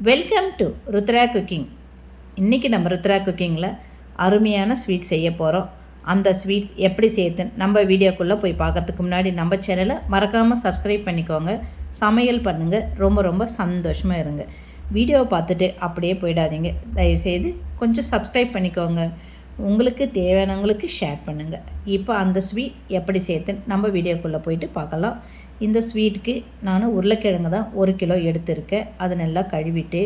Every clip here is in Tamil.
Welcome to Rudra cooking. இன்றைக்கி நம்ம ருத்ரா குக்கிங்கில் அருமையான ஸ்வீட் செய்ய போகிறோம். அந்த ஸ்வீட்ஸ் எப்படி செய்யுதுன்னு நம்ம வீடியோக்குள்ளே போய் பார்க்குறதுக்கு முன்னாடி நம்ம சேனலை மறக்காமல் சப்ஸ்கிரைப் பண்ணிக்கோங்க. சமையல் பண்ணுங்கள், ரொம்ப ரொம்ப சந்தோஷமாக இருங்க. வீடியோவை பார்த்துட்டு அப்படியே போயிடாதீங்க. தயவுசெய்து கொஞ்சம் சப்ஸ்கிரைப் பண்ணிக்கோங்க. உங்களுக்கு தேவையானவங்களுக்கு ஷேர் பண்ணுங்கள். இப்போ அந்த ஸ்வீட் எப்படி செய்யுதுன்னு நம்ம வீடியோக்குள்ளே போயிட்டு பார்க்கலாம். இந்த ஸ்வீட்டுக்கு நான் உருளைக்கிழங்கு தான் 1 கிலோ எடுத்திருக்கேன். அதை நல்லா கழுவிட்டு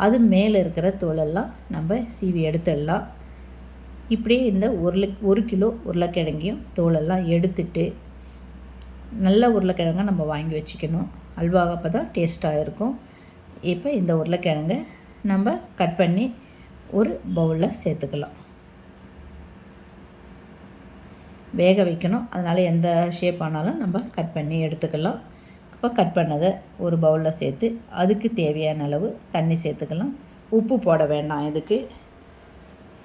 அது மேலே இருக்கிற தோலெல்லாம் நம்ம சீவி எடுத்துடலாம். இப்படியே இந்த 1 கிலோ உருளைக்கிழங்கையும் தோலெல்லாம் எடுத்துட்டு நல்ல உருளைக்கிழங்கை நம்ம வாங்கி வச்சுக்கணும். அல்வா அப்போ தான் டேஸ்ட்டாக இருக்கும். இப்போ இந்த உருளைக்கிழங்கை நம்ம கட் பண்ணி ஒரு பவுலில் சேர்த்துக்கலாம். வேக வைக்கணும், அதனால் எந்த ஷேப் ஆனாலும் நம்ம கட் பண்ணி எடுத்துக்கலாம். இப்போ கட் பண்ணதை ஒரு பவுலில் சேர்த்து அதுக்கு தேவையான அளவு தண்ணி சேர்த்துக்கலாம். உப்பு போட வேண்டாம் இதுக்கு.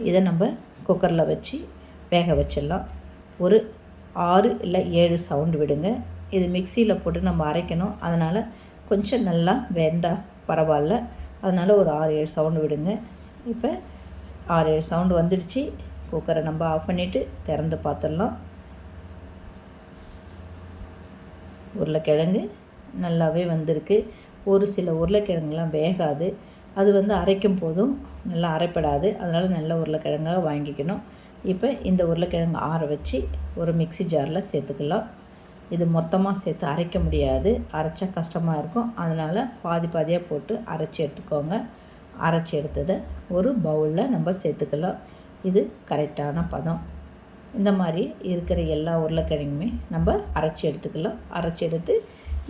இதை நம்ம குக்கரில் வச்சு வேக வச்சிடலாம். ஒரு 6 இல்லை 7 சவுண்டு விடுங்க. இது மிக்சியில் போட்டு நம்ம அரைக்கணும், அதனால் கொஞ்சம் நல்லா வெந்தால் பரவாயில்ல. அதனால் ஒரு 6-7 சவுண்டு விடுங்க. இப்போ 6-7 சவுண்டு வந்துடுச்சு. குக்கரை நம்ம ஆஃப் பண்ணிவிட்டு திறந்து பார்த்துடலாம். உருளைக்கிழங்கு நல்லாவே வந்திருக்கு. ஒரு சில உருளைக்கிழங்குலாம் வேகாது, அது அரைக்கும் போதும் நல்லா அரைப்படாது. அதனால் நல்ல உருளைக்கிழங்காக வாங்கிக்கணும். இப்போ இந்த உருளைக்கிழங்கு ஆற வச்சு ஒரு மிக்ஸி ஜாரில் சேர்த்துக்கலாம். இது மொத்தமாக சேர்த்து அரைக்க முடியாது, அரைச்சா கஷ்டமாக இருக்கும். அதனால் பாதி பாதியாக போட்டு அரைச்சி எடுத்துக்கோங்க. அரைச்சி எடுத்ததை ஒரு பவுலில் நம்ம சேர்த்துக்கலாம். இது கரெக்டான பதம். இந்த மாதிரி இருக்கிற எல்லா உருளைக்கிழங்குமே நம்ம அரைச்சி எடுத்துக்கலாம். அரைச்சி எடுத்து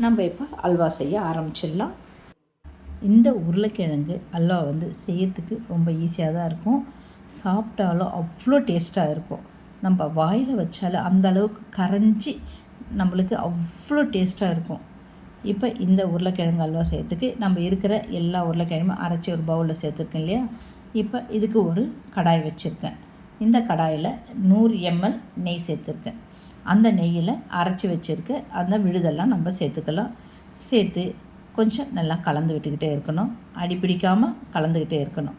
நம்ம இப்போ அல்வா செய்ய ஆரம்பிச்சிடலாம். இந்த உருளைக்கிழங்கு அல்வா செய்யறதுக்கு ரொம்ப ஈஸியாக தான் இருக்கும். சாப்பிட்டாலும் அவ்வளோ டேஸ்ட்டாக இருக்கும். நம்ம வாயில் வச்சாலும் அந்த அளவுக்கு கரைஞ்சி நம்மளுக்கு அவ்வளோ டேஸ்ட்டாக இருக்கும். இப்போ இந்த உருளைக்கிழங்கு அல்வா செய்யறதுக்கு நம்ம இருக்கிற எல்லா உருளைக்கிழங்குமே அரைச்சி ஒரு பவுலில் சேர்த்துருக்கேன் இல்லையா. இப்போ இதுக்கு ஒரு கடாய் வச்சுருக்கேன். இந்த கடாயில் 100 ml நெய் சேர்த்துருக்கேன். அந்த நெய்யில் அரைச்சி வச்சுருக்க அந்த விழுதெல்லாம் நம்ம சேர்த்துக்கலாம். சேர்த்து கொஞ்சம் நல்லா கலந்து விட்டுக்கிட்டே இருக்கணும். அடி பிடிக்காமல் கலந்துக்கிட்டே இருக்கணும்.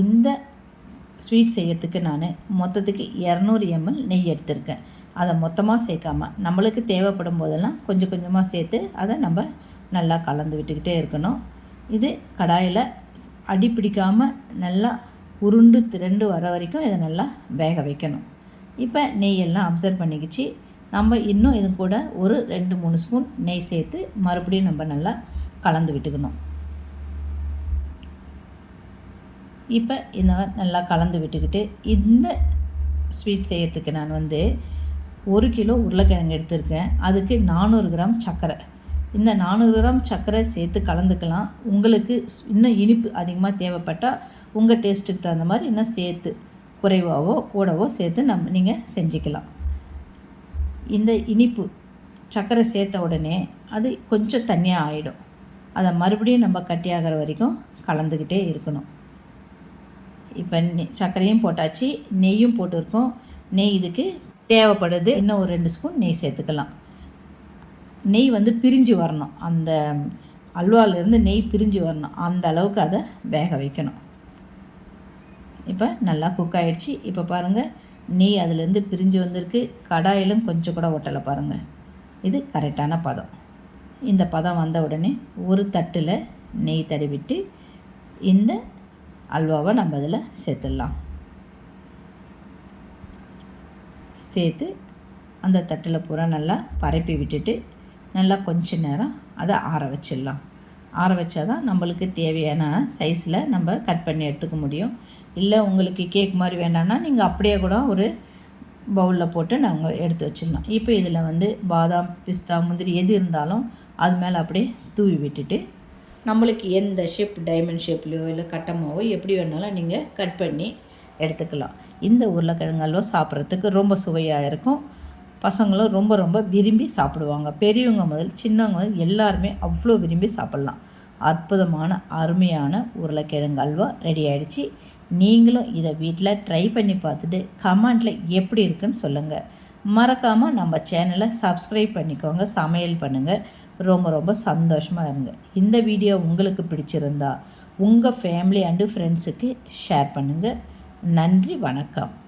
இந்த ஸ்வீட் செய்யறதுக்கு நான் மொத்தத்துக்கு 200 ml நெய் எடுத்திருக்கேன். அதை மொத்தமாக சேர்க்காமல் நம்மளுக்கு தேவைப்படும் போதெல்லாம் கொஞ்சம் கொஞ்சமாக சேர்த்து அதை நம்ம நல்லா கலந்து விட்டுக்கிட்டே இருக்கணும். இது கடாயில் அடி பிடிக்காமல் நல்லா உருண்டு திரண்டு வர வரைக்கும் இதை நல்லா வேக வைக்கணும். இப்போ நெய்யெல்லாம் அப்சர்வ் பண்ணிக்கிச்சு. நம்ம இன்னும் இது கூட ஒரு 2-3 ஸ்பூன் நெய் சேர்த்து மறுபடியும் நம்ம நல்லா கலந்து விட்டுக்கணும். இப்போ இந்த நல்லா கலந்து விட்டுக்கிட்டு இந்த ஸ்வீட் செய்யறதுக்கு நான் 1 கிலோ உருளைக்கிழங்கு எடுத்திருக்கேன். அதுக்கு 400 கிராம் சர்க்கரை. இந்த 400 கிராம் சர்க்கரை சேர்த்து கலந்துக்கலாம். உங்களுக்கு இன்னும் இனிப்பு அதிகமாக தேவைப்பட்டால் உங்கள் டேஸ்ட்டுக்கு தகுந்த மாதிரி இன்னும் சேர்த்து குறைவாவோ கூடவோ சேர்த்து நீங்கள் செஞ்சுக்கலாம். இந்த இனிப்பு சர்க்கரை சேர்த்த உடனே அது கொஞ்சம் தண்ணியாக ஆகிடும். அதை மறுபடியும் நம்ம கட்டியாகிற வரைக்கும் கலந்துக்கிட்டே இருக்கணும். இப்போ சர்க்கரையும் போட்டாச்சு, நெய்யும் போட்டிருக்கோம். நெய் இதுக்கு தேவைப்படுது. இன்னும் ஒரு 2 ஸ்பூன் நெய் சேர்த்துக்கலாம். நெய் பிரிஞ்சு வரணும். அந்த அல்வாவிலேருந்து நெய் பிரிஞ்சு வரணும். அந்த அளவுக்கு அதை வேக வைக்கணும். இப்போ நல்லா குக் ஆகிடுச்சு. இப்போ பாருங்கள், நெய் அதிலேருந்து பிரிஞ்சு வந்திருக்கு. கடாயிலும் கொஞ்சம் கூட ஒட்டலை பாருங்கள். இது கரெக்டான பதம். இந்த பதம் வந்த உடனே ஒரு தட்டில் நெய் தடவிட்டு இந்த அல்வாவை நம்ம அதில் சேர்த்துடலாம். சேர்த்து அந்த தட்டில் பூரா நல்லா பரப்பி விட்டுட்டு நல்லா கொஞ்ச நேரம் அதை ஆற வச்சிடலாம். ஆற வச்சா தான் நம்மளுக்கு தேவையான சைஸில் நம்ம கட் பண்ணி எடுத்துக்க முடியும். இல்லை உங்களுக்கு கேக் மாதிரி வேண்டாம்னா நீங்கள் அப்படியே கூட ஒரு பவுலில் போட்டு நாங்கள் எடுத்து வச்சிடலாம். இப்போ இதில் பாதாம், பிஸ்தா, முந்திரி எது இருந்தாலும் அது மேலே அப்படியே தூவி விட்டுட்டு நம்மளுக்கு எந்த ஷேப், டைமண்ட் ஷேப்லையோ இல்லை கட்டமாவோ எப்படி வேணாலும் நீங்கள் கட் பண்ணி எடுத்துக்கலாம். இந்த உருளைக்கிழங்கு அல்வா சாப்பிட்றதுக்கு ரொம்ப சுவையாக இருக்கும். பசங்களும் ரொம்ப ரொம்ப விரும்பி சாப்பிடுவாங்க. பெரியவங்க முதல் சின்னவங்க முதல் எல்லாருமே அவ்வளோ விரும்பி சாப்பிட்லாம். அற்புதமான அருமையான உருளைக்கிழங்கு அல்வா ரெடி ஆகிடுச்சு. நீங்களும் இதை வீட்டில் ட்ரை பண்ணி பார்த்துட்டு கமெண்ட்டில் எப்படி இருக்குன்னு சொல்லுங்கள். மறக்காமல் நம்ம சேனலை சப்ஸ்கிரைப் பண்ணிக்கோங்க. சமையல் பண்ணுங்கள். ரொம்ப ரொம்ப சந்தோஷமாக இருங்க. இந்த வீடியோ உங்களுக்கு பிடிச்சிருந்தா உங்கள் ஃபேமிலி அண்டு ஃப்ரெண்ட்ஸுக்கு ஷேர் பண்ணுங்கள். நன்றி, வணக்கம்.